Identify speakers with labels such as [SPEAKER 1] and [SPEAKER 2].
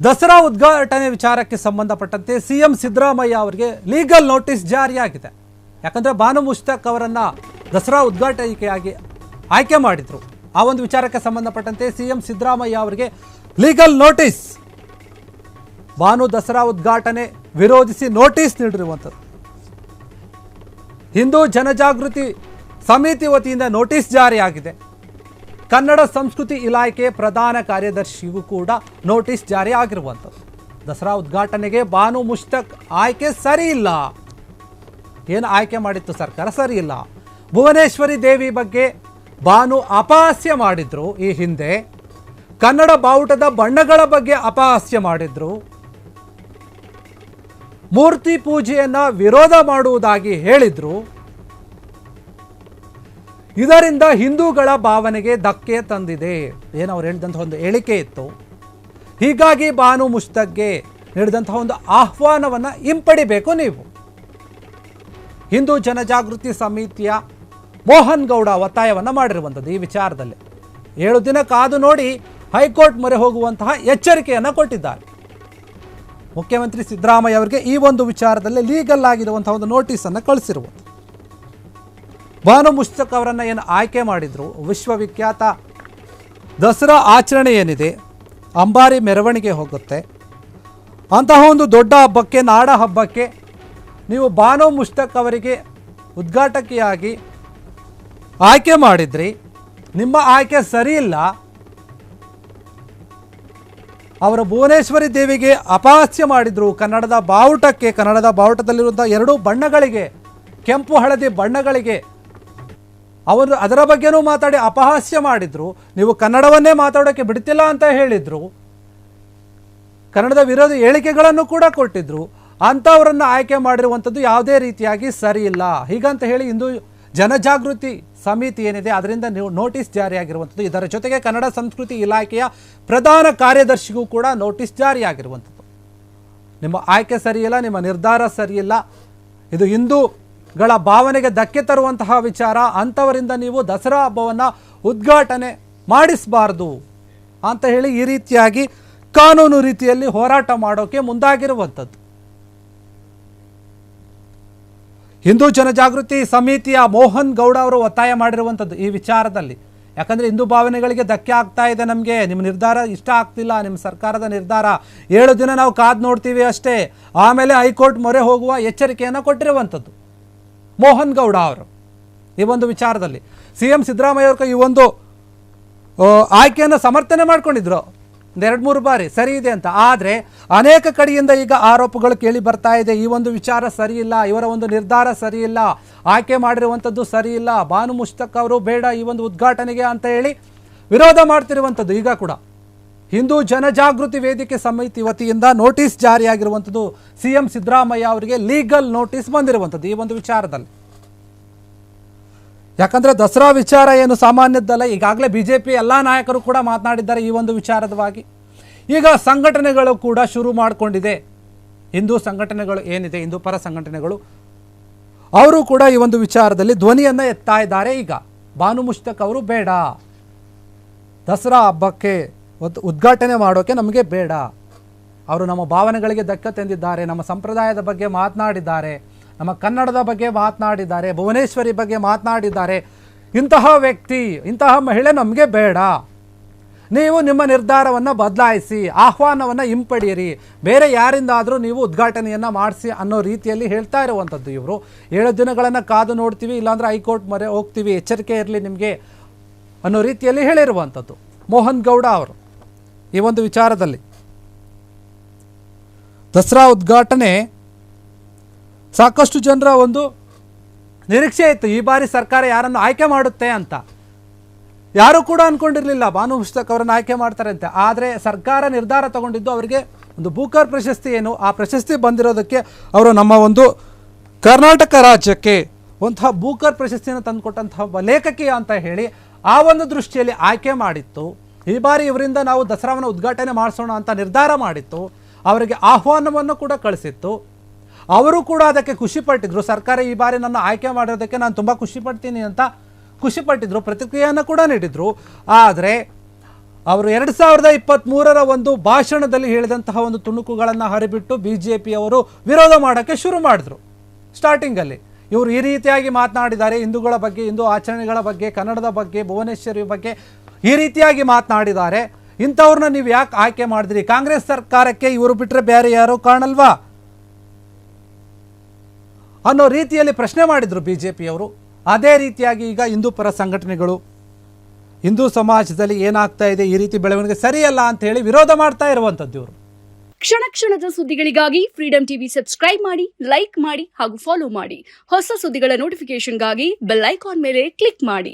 [SPEAKER 1] ದಸರಾ ಉದ್ಘಾಟನೆ ವಿಚಾರಕ್ಕೆ ಸಂಬಂಧಪಟ್ಟಂತೆ ಸಿಎಂ ಸಿದ್ದರಾಮಯ್ಯ ಅವರಿಗೆ ಲೀಗಲ್ ನೋಟಿಸ್ ಜಾರಿಯಾಗಿದೆ. ಯಾಕಂದರೆ ಬಾನು ಮುಷ್ತಾಕ್ ಅವರನ್ನು ದಸರಾ ಉದ್ಘಾಟನೆಯಾಗಿ ಆಯ್ಕೆ ಮಾಡಿದರು. ಆ ಒಂದು ವಿಚಾರಕ್ಕೆ ಸಂಬಂಧಪಟ್ಟಂತೆ ಸಿಎಂ ಸಿದ್ದರಾಮಯ್ಯ ಅವರಿಗೆ ಲೀಗಲ್ ನೋಟಿಸ್, ಬಾನು ದಸರಾ ಉದ್ಘಾಟನೆ ವಿರೋಧಿಸಿ ನೋಟಿಸ್ ನೀಡಿರುವಂಥದ್ದು. ಹಿಂದೂ ಜನಜಾಗೃತಿ ಸಮಿತಿ ವತಿಯಿಂದ ನೋಟಿಸ್ ಜಾರಿಯಾಗಿದೆ. ಕನ್ನಡ ಸಂಸ್ಕೃತಿ ಇಲಾಖೆ ಪ್ರಧಾನ ಕಾರ್ಯದರ್ಶಿಗೂ ಕೂಡ ನೋಟಿಸ್ ಜಾರಿ ಆಗಿರುವಂಥದ್ದು. ದಸರಾ ಉದ್ಘಾಟನೆಗೆ ಬಾನು ಮುಷ್ತಾಕ್ ಆಯ್ಕೆ ಸರಿ ಇಲ್ಲ. ಏನು ಆಯ್ಕೆ ಮಾಡಿತ್ತು ಸರ್ಕಾರ ಸರಿ ಇಲ್ಲ. ಭುವನೇಶ್ವರಿ ದೇವಿ ಬಗ್ಗೆ ಬಾನು ಅಪಹಾಸ್ಯ ಮಾಡಿದ್ರು. ಈ ಹಿಂದೆ ಕನ್ನಡ ಬಾವುಟದ ಬಣ್ಣಗಳ ಬಗ್ಗೆ ಅಪಹಾಸ್ಯ ಮಾಡಿದ್ರು. ಮೂರ್ತಿ ಪೂಜೆಯನ್ನು ವಿರೋಧ ಮಾಡುವುದಾಗಿ ಹೇಳಿದ್ರು. ಇದರಿಂದ ಹಿಂದೂಗಳ ಭಾವನೆಗೆ ಧಕ್ಕೆ ತಂದಿದೆ ಏನು ಅವ್ರು ಹೇಳಿದಂತಹ ಒಂದು ಹೇಳಿಕೆ ಇತ್ತು. ಹೀಗಾಗಿ ಬಾನು ಮುಷ್ತಾಕ್ಗೆ ನೀಡಿದಂತಹ ಒಂದು ಆಹ್ವಾನವನ್ನು ಹಿಂಪಡಿಬೇಕು ನೀವು. ಹಿಂದೂ ಜನಜಾಗೃತಿ ಸಮಿತಿಯ ಮೋಹನ್ ಗೌಡ ಒತ್ತಾಯವನ್ನು ಮಾಡಿರುವಂಥದ್ದು ಈ ವಿಚಾರದಲ್ಲಿ. 7 ದಿನ ಕಾದು ನೋಡಿ ಹೈಕೋರ್ಟ್ ಮೊರೆ ಹೋಗುವಂತಹ ಎಚ್ಚರಿಕೆಯನ್ನು ಕೊಟ್ಟಿದ್ದಾರೆ. ಮುಖ್ಯಮಂತ್ರಿ ಸಿದ್ದರಾಮಯ್ಯ ಅವರಿಗೆ ಈ ಒಂದು ವಿಚಾರದಲ್ಲಿ ಲೀಗಲ್ ಆಗಿರುವಂತಹ ಒಂದು ನೋಟಿಸನ್ನು ಕಳಿಸಿರುವುದು. ಬಾನು ಮುಷ್ತಾಕ್ ಅವರನ್ನು ಏನು ಆಯ್ಕೆ ಮಾಡಿದ್ರು, ವಿಶ್ವವಿಖ್ಯಾತ ದಸರಾ ಆಚರಣೆ ಏನಿದೆ, ಅಂಬಾರಿ ಮೆರವಣಿಗೆ ಹೋಗುತ್ತೆ. ಅಂತಹ ಒಂದು ದೊಡ್ಡ ಹಬ್ಬಕ್ಕೆ, ನಾಡ ಹಬ್ಬಕ್ಕೆ ನೀವು ಬಾನು ಮುಷ್ತಾಕ್ ಅವರಿಗೆ ಉದ್ಘಾಟಕಿಯಾಗಿ ಆಯ್ಕೆ ಮಾಡಿದ್ರಿ. ನಿಮ್ಮ ಆಯ್ಕೆ ಸರಿ ಇಲ್ಲ. ಅವರು ಭುವನೇಶ್ವರಿ ದೇವಿಗೆ ಅಪಹಾಸ್ಯ ಮಾಡಿದರು. ಕನ್ನಡದ ಬಾವುಟಕ್ಕೆ, ಕನ್ನಡದ ಬಾವುಟದಲ್ಲಿರುವಂಥ 2 ಬಣ್ಣಗಳಿಗೆ, ಕೆಂಪು ಹಳದಿ ಬಣ್ಣಗಳಿಗೆ ಅವರು ಅದರ ಬಗ್ಗೆನೂ ಮಾತಾಡಿ ಅಪಹಾಸ್ಯ ಮಾಡಿದರು. ನೀವು ಕನ್ನಡವನ್ನೇ ಮಾತಾಡೋಕ್ಕೆ ಬಿಡ್ತಿಲ್ಲ ಅಂತ ಹೇಳಿದರು. ಕನ್ನಡದ ವಿರೋಧಿ ಹೇಳಿಕೆಗಳನ್ನು ಕೂಡ ಕೊಟ್ಟಿದ್ದರು. ಅಂಥವರನ್ನು ಆಯ್ಕೆ ಮಾಡಿರುವಂಥದ್ದು ಯಾವುದೇ ರೀತಿಯಾಗಿ ಸರಿ ಇಲ್ಲ. ಹೀಗಂತ ಹೇಳಿ ಹಿಂದೂ ಜನಜಾಗೃತಿ ಸಮಿತಿ ಏನಿದೆ ಅದರಿಂದ ನೀವು ನೋಟಿಸ್ ಜಾರಿಯಾಗಿರುವಂಥದ್ದು. ಇದರ ಜೊತೆಗೆ ಕನ್ನಡ ಸಂಸ್ಕೃತಿ ಇಲಾಖೆಯ ಪ್ರಧಾನ ಕಾರ್ಯದರ್ಶಿಗೂ ಕೂಡ ನೋಟಿಸ್ ಜಾರಿಯಾಗಿರುವಂಥದ್ದು. ನಿಮ್ಮ ಆಯ್ಕೆ ಸರಿಯಿಲ್ಲ, ನಿಮ್ಮ ನಿರ್ಧಾರ ಸರಿಯಿಲ್ಲ, ಇದು ಹಿಂದೂಗಳ ಭಾವನೆಗೆ ಧಕ್ಕೆ ತರುವಂತಹ ವಿಚಾರ. ಅಂಥವರಿಂದ ನೀವು ದಸರಾ ಹಬ್ಬವನ್ನು ಉದ್ಘಾಟನೆ ಮಾಡಿಸಬಾರ್ದು ಅಂತ ಹೇಳಿ ಈ ರೀತಿಯಾಗಿ ಕಾನೂನು ರೀತಿಯಲ್ಲಿ ಹೋರಾಟ ಮಾಡೋಕ್ಕೆ ಮುಂದಾಗಿರುವಂಥದ್ದು. ಹಿಂದೂ ಜನಜಾಗೃತಿ ಸಮಿತಿಯ ಮೋಹನ್ ಗೌಡ ಅವರು ಒತ್ತಾಯ ಮಾಡಿರುವಂಥದ್ದು ಈ ವಿಚಾರದಲ್ಲಿ. ಯಾಕಂದರೆ ಹಿಂದೂ ಭಾವನೆಗಳಿಗೆ ಧಕ್ಕೆ ಆಗ್ತಾ ಇದೆ, ನಮಗೆ ನಿಮ್ಮ ನಿರ್ಧಾರ ಇಷ್ಟ ಆಗ್ತಿಲ್ಲ, ನಿಮ್ಮ ಸರ್ಕಾರದ ನಿರ್ಧಾರ, 7 ದಿನ ನಾವು ಕಾದು ನೋಡ್ತೀವಿ ಅಷ್ಟೇ, ಆಮೇಲೆ ಹೈಕೋರ್ಟ್ ಮೊರೆ ಹೋಗುವ ಎಚ್ಚರಿಕೆಯನ್ನು ಕೊಟ್ಟಿರುವಂಥದ್ದು ಮೋಹನ್ ಗೌಡ ಅವರು. ಈ ಒಂದು ವಿಚಾರದಲ್ಲಿ ಸಿಎಂ ಸಿದ್ದರಾಮಯ್ಯ ಅವರು ಈ ಒಂದು ಆಯ್ಕೆಯನ್ನು ಸಮರ್ಥನೆ ಮಾಡ್ಕೊಂಡಿದ್ರು 2-3 ಬಾರಿ ಸರಿ ಇದೆ ಅಂತ. ಆದರೆ ಅನೇಕ ಕಡೆಯಿಂದ ಈಗ ಆರೋಪಗಳು ಕೇಳಿ ಬರ್ತಾ ಇದೆ, ಈ ಒಂದು ವಿಚಾರ ಸರಿ ಇಲ್ಲ, ಇವರ ಒಂದು ನಿರ್ಧಾರ ಸರಿ ಇಲ್ಲ, ಆಯ್ಕೆ ಮಾಡಿರುವಂಥದ್ದು ಸರಿ ಇಲ್ಲ, ಬಾನು ಮುಷ್ತಾಕ್ ಅವರು ಬೇಡ ಈ ಒಂದು ಉದ್ಘಾಟನೆಗೆ ಅಂತ ಹೇಳಿ ವಿರೋಧ ಮಾಡ್ತಿರುವಂಥದ್ದು. ಈಗ ಕೂಡ ಹಿಂದೂ ಜನಜಾಗೃತಿ ವೇದಿಕೆ ಸಮಿತಿ ವತಿಯಿಂದ ನೋಟಿಸ್ ಜಾರಿಯಾಗಿರುವಂಥದ್ದು. ಸಿಎಂ ಸಿದ್ದರಾಮಯ್ಯ ಅವರಿಗೆ ಲೀಗಲ್ ನೋಟಿಸ್ ಬಂದಿರುವಂಥದ್ದು ಈ ಒಂದು ವಿಚಾರದಲ್ಲಿ. ಯಾಕಂದರೆ ದಸರಾ ವಿಚಾರ ಏನು ಸಾಮಾನ್ಯದ್ದಲ್ಲ. ಈಗಾಗಲೇ BJP ಎಲ್ಲ ನಾಯಕರು ಕೂಡ ಮಾತನಾಡಿದ್ದಾರೆ ಈ ಒಂದು ವಿಚಾರದವಾಗಿ. ಈಗ ಸಂಘಟನೆಗಳು ಕೂಡ ಶುರು ಮಾಡಿಕೊಂಡಿದೆ. ಹಿಂದೂ ಸಂಘಟನೆಗಳು ಏನಿದೆ, ಹಿಂದೂ ಪರ ಸಂಘಟನೆಗಳು ಅವರು ಕೂಡ ಈ ಒಂದು ವಿಚಾರದಲ್ಲಿ ಧ್ವನಿಯನ್ನು ಎತ್ತಾ ಇದ್ದಾರೆ. ಈಗ ಬಾನು ಮುಷ್ತಾಕ್ ಅವರು ಬೇಡ, ದಸರಾ ಹಬ್ಬಕ್ಕೆ ಉದ್ಘಾಟನೆ ಮಾಡೋಕ್ಕೆ ನಮಗೆ ಬೇಡ, ಅವರು ನಮ್ಮ ಭಾವನೆಗಳಿಗೆ ಧಕ್ಕೆ ತಂದಿದ್ದಾರೆ, ನಮ್ಮ ಸಂಪ್ರದಾಯದ ಬಗ್ಗೆ ಮಾತನಾಡಿದ್ದಾರೆ, ನಮ್ಮ ಕನ್ನಡದ ಬಗ್ಗೆ ಮಾತನಾಡಿದ್ದಾರೆ, ಭುವನೇಶ್ವರಿ ಬಗ್ಗೆ ಮಾತನಾಡಿದ್ದಾರೆ. ಇಂತಹ ವ್ಯಕ್ತಿ, ಇಂತಹ ಮಹಿಳೆ ನಮಗೆ ಬೇಡ, ನೀವು ನಿಮ್ಮ ನಿರ್ಧಾರವನ್ನು ಬದಲಾಯಿಸಿ, ಆಹ್ವಾನವನ್ನು ಹಿಂಪಡೆಯಿರಿ, ಬೇರೆ ಯಾರಿಂದಾದರೂ ನೀವು ಉದ್ಘಾಟನೆಯನ್ನು ಮಾಡಿಸಿ ಅನ್ನೋ ರೀತಿಯಲ್ಲಿ ಹೇಳ್ತಾ ಇರುವಂಥದ್ದು ಇವರು. 7 ದಿನಗಳನ್ನು ಕಾದು ನೋಡ್ತೀವಿ, ಇಲ್ಲಾಂದರೆ ಹೈಕೋರ್ಟ್ ಮೊರೆ ಹೋಗ್ತೀವಿ, ಎಚ್ಚರಿಕೆ ಇರಲಿ ನಿಮಗೆ ಅನ್ನೋ ರೀತಿಯಲ್ಲಿ ಹೇಳಿರುವಂಥದ್ದು ಮೋಹನ್ ಗೌಡ ಅವರು. ಈ ಒಂದು ವಿಚಾರದಲ್ಲಿ ದಸರಾ ಉದ್ಘಾಟನೆ ಸಾಕಷ್ಟು ಜನರ ಒಂದು ನಿರೀಕ್ಷೆ ಇತ್ತು. ಈ ಬಾರಿ ಸರ್ಕಾರ ಯಾರನ್ನು ಆಯ್ಕೆ ಮಾಡುತ್ತೆ ಅಂತ ಯಾರೂ ಕೂಡ ಅಂದ್ಕೊಂಡಿರಲಿಲ್ಲ ಬಾನು ಮುಷ್ತಾಕ್ ಅವರನ್ನು ಆಯ್ಕೆ ಮಾಡ್ತಾರೆ ಅಂತ. ಆದರೆ ಸರ್ಕಾರ ನಿರ್ಧಾರ ತಗೊಂಡಿದ್ದು ಅವರಿಗೆ ಒಂದು ಬೂಕರ್ ಪ್ರಶಸ್ತಿ ಏನು, ಆ ಪ್ರಶಸ್ತಿ ಬಂದಿರೋದಕ್ಕೆ ಅವರು ನಮ್ಮ ಒಂದು ಕರ್ನಾಟಕ ರಾಜ್ಯಕ್ಕೆ ಒಂತಹ ಬೂಕರ್ ಪ್ರಶಸ್ತಿಯನ್ನು ತಂದುಕೊಟ್ಟಂತಹ ಲೇಖಕಿ ಅಂತ ಹೇಳಿ ಆ ಒಂದು ದೃಷ್ಟಿಯಲ್ಲಿ ಆಯ್ಕೆ ಮಾಡಿತ್ತು. ಈ ಬಾರಿ ಇವರಿಂದ ನಾವು ದಸರಾವನ್ನು ಉದ್ಘಾಟನೆ ಮಾಡಿಸೋಣ ಅಂತ ನಿರ್ಧಾರ ಮಾಡಿತ್ತು. ಅವರಿಗೆ ಆಹ್ವಾನವನ್ನು ಕೂಡ ಕಳಿಸಿತ್ತು. ಅವರು ಕೂಡ ಅದಕ್ಕೆ ಖುಷಿಪಟ್ಟಿದ್ರು. ಸರ್ಕಾರ ಈ ಬಾರಿ ನನ್ನ ಆಯ್ಕೆ ಮಾಡಿರೋದಕ್ಕೆ ನಾನು ತುಂಬ ಖುಷಿಪಡ್ತೀನಿ ಅಂತ ಖುಷಿಪಟ್ಟಿದ್ರು, ಪ್ರತಿಕ್ರಿಯೆಯನ್ನು ಕೂಡ ನೀಡಿದರು. ಆದರೆ ಅವರು 2023ರ ಒಂದು ಭಾಷಣದಲ್ಲಿ ಹೇಳಿದಂತಹ ಒಂದು ತುಣುಕುಗಳನ್ನು ಹರಿಬಿಟ್ಟು BJPಯವರು ವಿರೋಧ ಮಾಡೋಕ್ಕೆ ಶುರು ಮಾಡಿದ್ರು. ಸ್ಟಾರ್ಟಿಂಗಲ್ಲಿ ಇವರು ಈ ರೀತಿಯಾಗಿ ಮಾತನಾಡಿದ್ದಾರೆ, ಹಿಂದೂಗಳ ಬಗ್ಗೆ, ಹಿಂದೂ ಆಚರಣೆಗಳ ಬಗ್ಗೆ, ಕನ್ನಡದ ಬಗ್ಗೆ, ಭುವನೇಶ್ವರಿ ಬಗ್ಗೆ ಈ ರೀತಿಯಾಗಿ ಮಾತನಾಡಿದ್ದಾರೆ. ಇಂಥವ್ರನ್ನ ನೀವು ಯಾಕೆ ಆಯ್ಕೆ ಮಾಡಿದ್ರಿ? ಕಾಂಗ್ರೆಸ್ ಸರ್ಕಾರಕ್ಕೆ ಇವರು ಬಿಟ್ಟರೆ ಬೇರೆ ಯಾರು ಕಾಣಲ್ವಾ ಅನ್ನೋ ರೀತಿಯಲ್ಲಿ ಪ್ರಶ್ನೆ ಮಾಡಿದರು BJPಯವರು. ಅದೇ ರೀತಿಯಾಗಿ ಈಗ ಹಿಂದೂ ಪರ ಸಂಘಟನೆಗಳು, ಹಿಂದೂ ಸಮಾಜದಲ್ಲಿ ಏನಾಗ್ತಾ ಇದೆ, ಈ ರೀತಿ ಬೆಳವಣಿಗೆ ಸರಿಯಲ್ಲ ಅಂತ ಹೇಳಿ ವಿರೋಧ ಮಾಡ್ತಾ ಇರುವಂಥದ್ದು ಇವರು.
[SPEAKER 2] ಕ್ಷಣ ಕ್ಷಣದ ಸುದ್ದಿಗಳಿಗಾಗಿ ಫ್ರೀಡಂ ಟಿವಿ ಸಬ್ಸ್ಕ್ರೈಬ್ ಮಾಡಿ, ಲೈಕ್ ಮಾಡಿ ಹಾಗೂ ಫಾಲೋ ಮಾಡಿ. ಹೊಸ ಸುದ್ದಿಗಳ ನೋಟಿಫಿಕೇಶನ್ಗಾಗಿ ಬೆಲ್ ಐಕಾನ್ ಮೇಲೆ ಕ್ಲಿಕ್ ಮಾಡಿ.